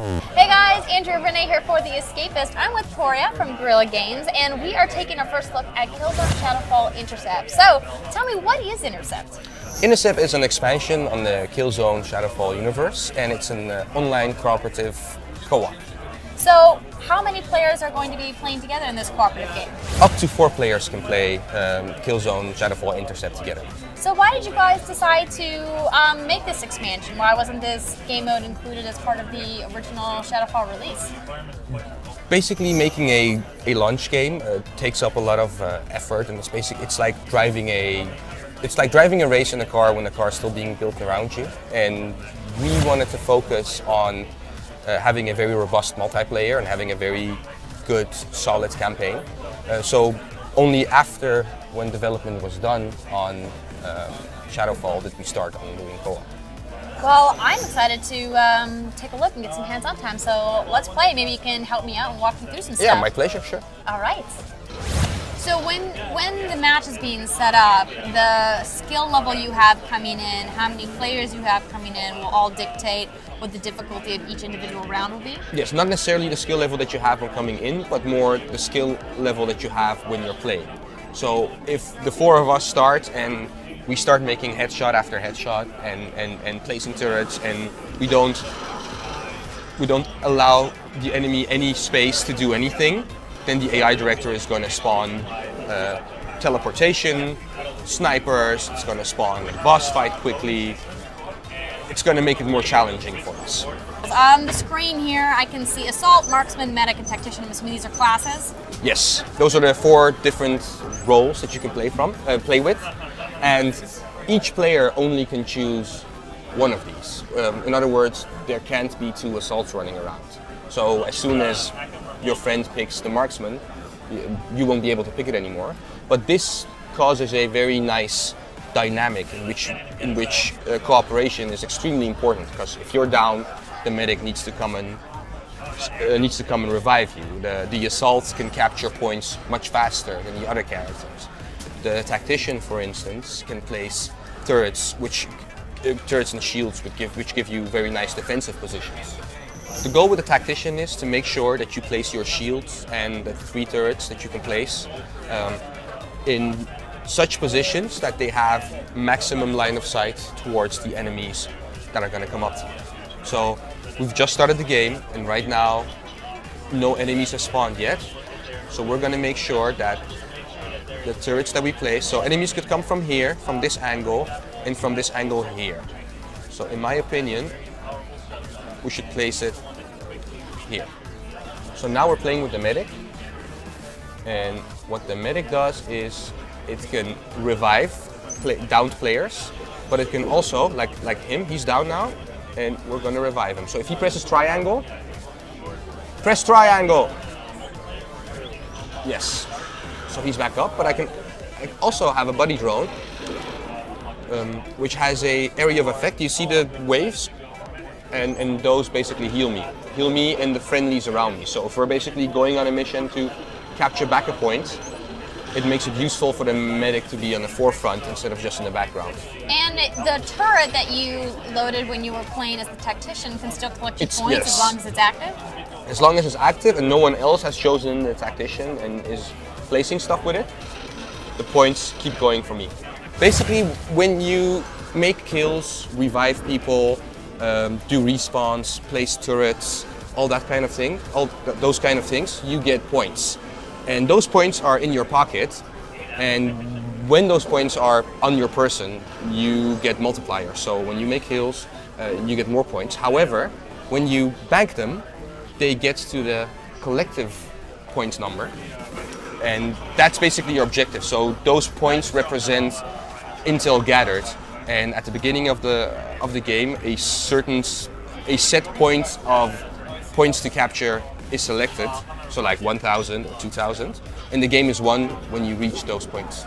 Hey guys, Andrew and Renee here for The Escapist. I'm with Toria from Guerrilla Games, and we are taking a first look at Killzone Shadowfall Intercept. So, tell me, what is Intercept? Intercept is an expansion on the Killzone Shadowfall universe, and it's an online cooperative co-op. So, how many players are going to be playing together in this cooperative game? Up to 4 players can play Killzone Shadowfall Intercept together. So why did you guys decide to make this expansion? Why wasn't this game mode included as part of the original Shadowfall release? Basically, making a launch game takes up a lot of effort, and it's like driving a race in a car when the car is still being built around you. And we wanted to focus on having a very robust multiplayer and having a very good, solid campaign. So only after, when development was done on Shadowfall, did we start on doing co-op. Well, I'm excited to take a look and get some hands-on time, so let's play. Maybe you can help me out and walk me through some stuff. Yeah, my pleasure, sure. All right. So when the match is being set up, the skill level you have coming in, how many players you have coming in will all dictate what the difficulty of each individual round will be? Yes, not necessarily the skill level that you have when coming in, but more the skill level that you have when you're playing. So if the 4 of us start and we start making headshot after headshot and placing turrets, and we don't allow the enemy any space to do anything, then the AI director is going to spawn teleportation, snipers, it's going to spawn a boss fight quickly. It's going to make it more challenging for us. On the screen here, I can see Assault, Marksman, Medic, and Tactician. I'm assuming these are classes? Yes, those are the 4 different roles that you can play with, and each player only can choose one of these. In other words, there can't be 2 Assaults running around. So as soon as your friend picks the Marksman, you won't be able to pick it anymore. But this causes a very nice dynamic in which cooperation is extremely important, because if you're down, the medic needs to come and revive you. The assaults can capture points much faster than the other characters. The tactician, for instance, can place turrets and shields which give you very nice defensive positions. The goal with the tactician is to make sure that you place your shields and the 3 turrets that you can place in such positions that they have maximum line of sight towards the enemies that are going to come up to you. So we've just started the game, and right now no enemies have spawned yet. So we're going to make sure that the turrets that we place, so enemies could come from here, from this angle, and from this angle here. So in my opinion, we should place it here. So now we're playing with the medic, and what the medic does is it can revive downed players, but it can also, like him, he's down now, and we're going to revive him. So if he presses triangle, press triangle. Yes. So he's back up, but I also have a buddy drone, which has a area of effect. You see the waves, and those basically heal me and the friendlies around me. So if we're basically going on a mission to capture back a point, it makes it useful for the medic to be on the forefront instead of just in the background. And the turret that you loaded when you were playing as the tactician can still collect your points as long as it's active? As long as it's active and no one else has chosen the tactician and is placing stuff with it, the points keep going for me. Basically, when you make kills, revive people, do respawns, place turrets, all that kind of thing, those kind of things, you get points. And those points are in your pocket, and when those points are on your person, you get multipliers. So when you make kills, you get more points. However, when you bank them, they get to the collective points number, and that's basically your objective. So those points represent intel gathered, and at the beginning of the game, a set point of points to capture is selected. So like 1,000 or 2,000, and the game is won when you reach those points.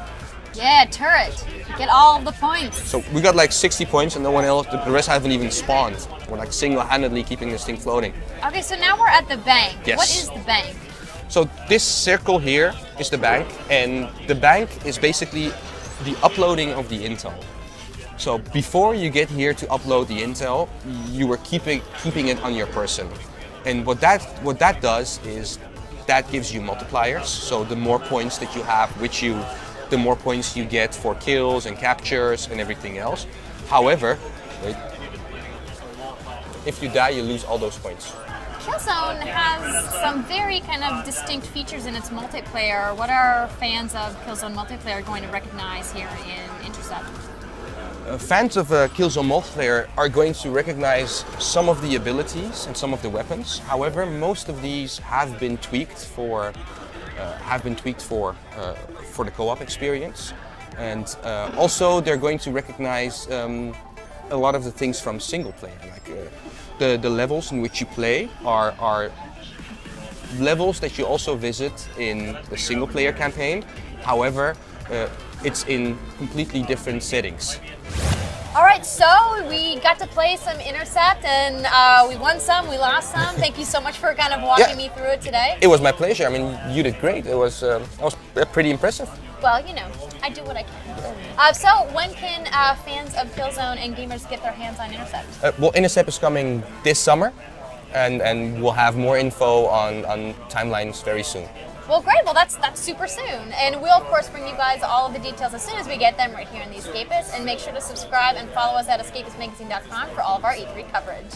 Yeah, turret. Get all of the points. So we got like 60 points and no one else, the rest haven't even spawned. We're like single-handedly keeping this thing floating. Okay, so now we're at the bank. Yes. What is the bank? So this circle here is the bank, and the bank is basically the uploading of the intel. So before you get here to upload the intel, you were keeping it on your person. And what that does is that gives you multipliers. So the more points that you have with you, the more points you get for kills and captures and everything else. However, wait, if you die, you lose all those points. Killzone has some very kind of distinct features in its multiplayer. What are fans of Killzone multiplayer going to recognize here in Intercept? Fans of Killzone multiplayer are going to recognize some of the abilities and some of the weapons. However, most of these have been tweaked for the co-op experience, and also they're going to recognize a lot of the things from single player, like the levels in which you play are levels that you also visit in the single player campaign. However, it's in completely different settings. All right, so we got to play some Intercept, and we won some, we lost some. Thank you so much for kind of walking me through it today. It was my pleasure. I mean, you did great. It was pretty impressive. Well, you know, I do what I can. So when can fans of Killzone and gamers get their hands on Intercept? Well, Intercept is coming this summer, and we'll have more info on timelines very soon. Well, great. Well, that's super soon. And we'll, of course, bring you guys all of the details as soon as we get them right here in The Escapist. And make sure to subscribe and follow us at escapistmagazine.com for all of our E3 coverage.